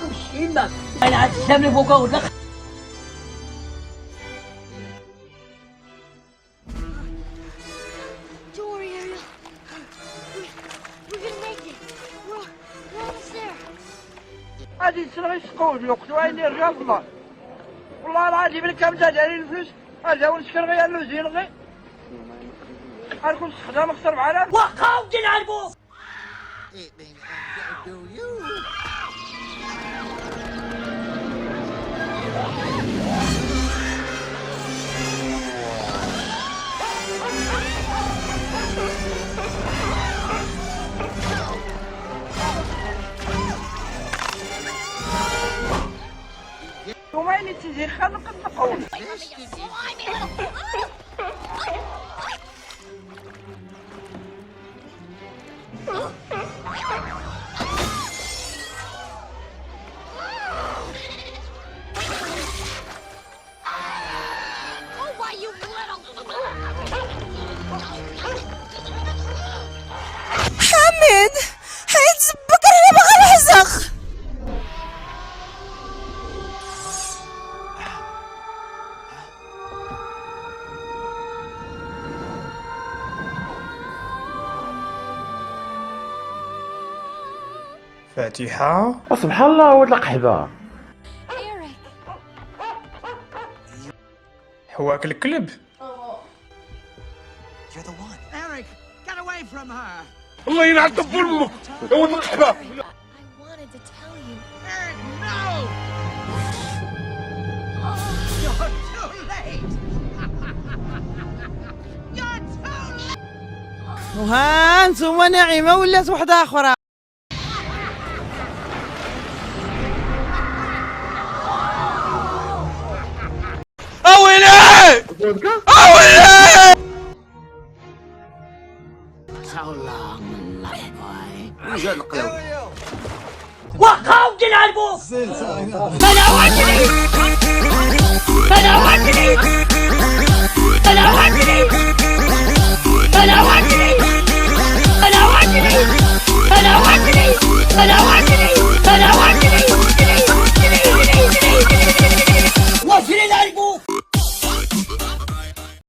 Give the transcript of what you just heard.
وش يمك انا عاد تسلم لي فوق ولا هادي تسرغي سقود الوقت وين رجال الله والله العظيم اللي كان زاد علي الفلوس هذا هو نسكر غير له زين غير غنكون استخدام اكثر معنا وقع ودين على البوق وين تزيد خلق التقول حامد حيتزبك انا باغا نحزق. فاتحة سبحان الله ولد القحبة. حواك الكلب. الله يلعن طب امك يا ولد القحبة. وها نتوما نعيمة ولات وحدة أخرى. أويلي أويلي. وقع ودين على البوق انا وعدني انا وعدني انا وعدني انا وعدني انا وعدني انا وعدني انا وعدني انا وعدني وصلنا على البوق